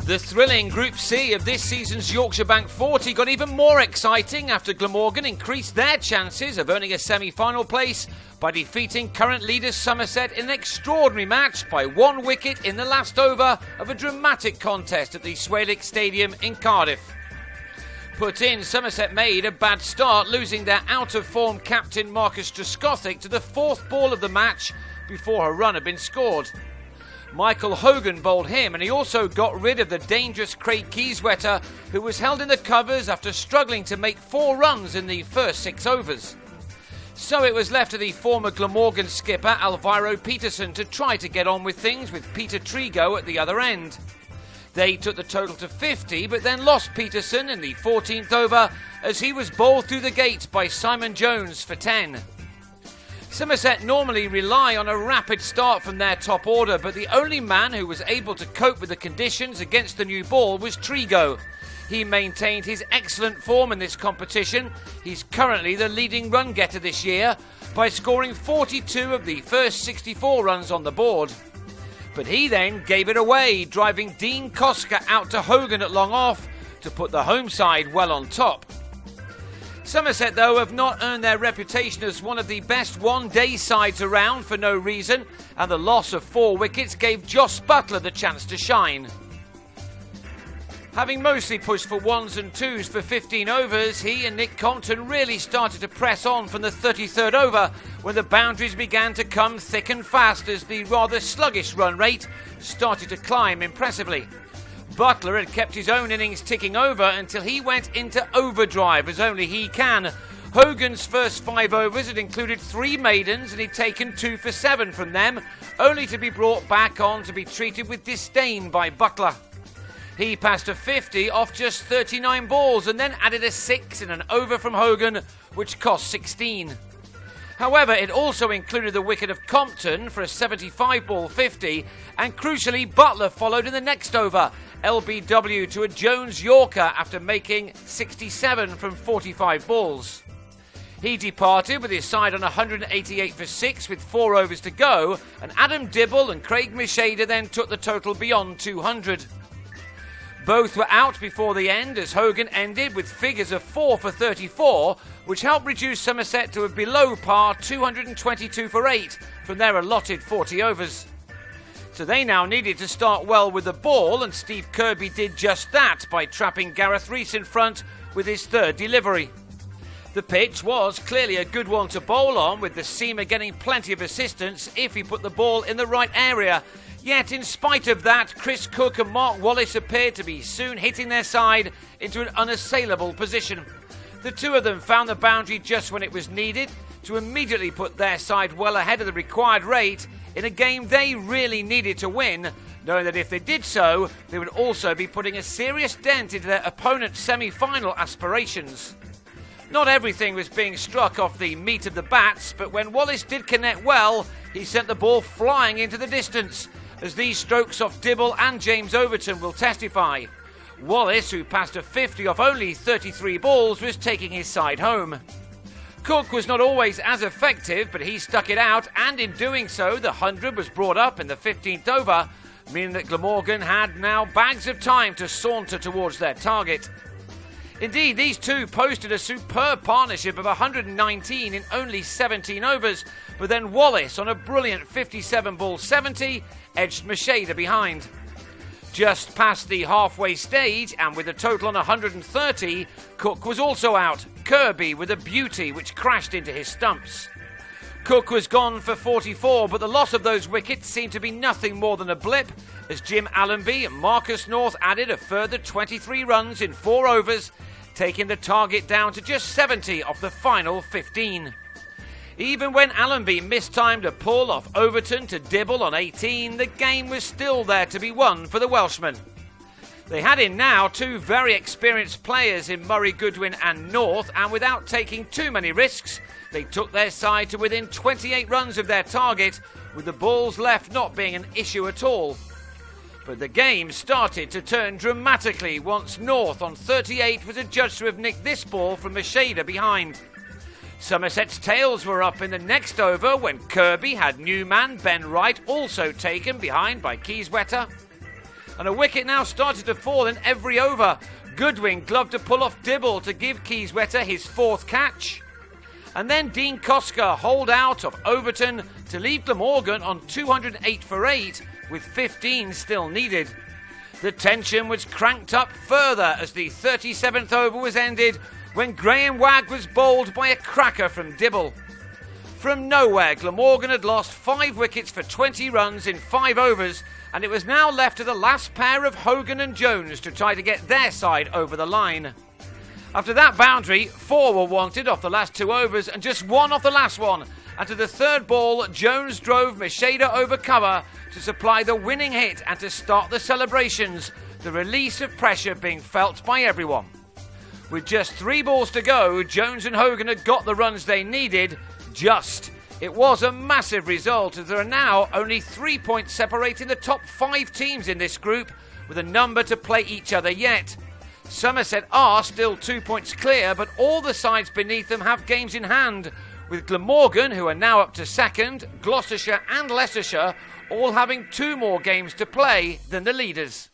The thrilling Group C of this season's Yorkshire Bank 40 got even more exciting after Glamorgan increased their chances of earning a semi-final place by defeating current leaders Somerset in an extraordinary match by 1 wicket in the last over of a dramatic contest at the Swalix Stadium in Cardiff. Put in, Somerset made a bad start, losing their out-of-form captain Marcus Trescothick to the 4th ball of the match before a run had been scored. Michael Hogan bowled him, and he also got rid of the dangerous Craig Keyswetter, who was held in the covers after struggling to make 4 runs in the first 6 overs. So it was left to the former Glamorgan skipper Alvaro Peterson to try to get on with things with Peter Trigo at the other end. They took the total to 50, but then lost Peterson in the 14th over as he was bowled through the gate by Simon Jones for 10. Somerset normally rely on a rapid start from their top order, but the only man who was able to cope with the conditions against the new ball was Trigo. He maintained his excellent form in this competition. He's currently the leading run getter this year by scoring 42 of the first 64 runs on the board. But he then gave it away, driving Dean Koska out to Hogan at long off to put the home side well on top. Somerset, though, have not earned their reputation as one of the best one-day sides around for no reason, and the loss of 4 wickets gave Joss Butler the chance to shine. Having mostly pushed for 1s and 2s for 15 overs, he and Nick Compton really started to press on from the 33rd over when the boundaries began to come thick and fast as the rather sluggish run rate started to climb impressively. Butler had kept his own innings ticking over until he went into overdrive, as only he can. Hogan's first 5 overs had included 3 maidens, and he'd taken 2 for 7 from them, only to be brought back on to be treated with disdain by Butler. He passed a 50 off just 39 balls and then added a 6 in an over from Hogan, which cost 16. However, it also included the wicket of Compton for a 75-ball 50, and crucially, Butler followed in the next over, LBW to a Jones Yorker after making 67 from 45 balls. He departed with his side on 188 for 6 with 4 overs to go, and Adam Dibble and Craig Macheda then took the total beyond 200. Both were out before the end as Hogan ended with figures of 4 for 34, which helped reduce Somerset to a below par 222 for 8 from their allotted 40 overs. So they now needed to start well with the ball, and Steve Kirby did just that by trapping Gareth Rees in front with his 3rd delivery. The pitch was clearly a good one to bowl on, with the seamer getting plenty of assistance if he put the ball in the right area. Yet, in spite of that, Chris Cook and Mark Wallace appeared to be soon hitting their side into an unassailable position. The two of them found the boundary just when it was needed to immediately put their side well ahead of the required rate in a game they really needed to win, knowing that if they did so, they would also be putting a serious dent into their opponent's semi-final aspirations. Not everything was being struck off the meat of the bats, but when Wallace did connect well, he sent the ball flying into the distance, as these strokes off Dibble and James Overton will testify. Wallace, who passed a 50 off only 33 balls, was taking his side home. Cook was not always as effective, but he stuck it out, and in doing so, the 100 was brought up in the 15th over, meaning that Glamorgan had now bags of time to saunter towards their target. Indeed, these two posted a superb partnership of 119 in only 17 overs, but then Wallace, on a brilliant 57-ball 70, edged Macheda behind. Just past the halfway stage, and with a total on 130, Cook was also out, Kirby with a beauty which crashed into his stumps. Cook was gone for 44, but the loss of those wickets seemed to be nothing more than a blip, as Jim Allenby and Marcus North added a further 23 runs in 4 overs, taking the target down to just 70 off the final 15. Even when Allenby mistimed a pull off Overton to Dibble on 18, the game was still there to be won for the Welshman. They had in now 2 very experienced players in Murray Goodwin and North, and without taking too many risks, they took their side to within 28 runs of their target, with the balls left not being an issue at all. But the game started to turn dramatically once North on 38 was adjudged to have nicked this ball from Macheda behind. Somerset's tails were up in the next over when Kirby had new man Ben Wright also taken behind by Keyswetter. And a wicket now started to fall in every over. Goodwin gloved to pull off Dibble to give Keyswetter his 4th catch. And then Dean Koska holed out of Overton to leave Glamorgan on 208 for 8 with 15 still needed. The tension was cranked up further as the 37th over was ended when Graham Wagg was bowled by a cracker from Dibble. From nowhere, Glamorgan had lost 5 wickets for 20 runs in 5 overs, and it was now left to the last pair of Hogan and Jones to try to get their side over the line. After that boundary, 4 were wanted off the last 2 overs and just 1 off the last one, and to the 3rd ball, Jones drove Macheda over cover to supply the winning hit and to start the celebrations, the release of pressure being felt by everyone. With just 3 balls to go, Jones and Hogan had got the runs they needed, just. It was a massive result as there are now only 3 points separating the top 5 teams in this group, with a number to play each other yet. Somerset are still 2 points clear, but all the sides beneath them have games in hand, with Glamorgan, who are now up to 2nd, Gloucestershire and Leicestershire all having 2 more games to play than the leaders.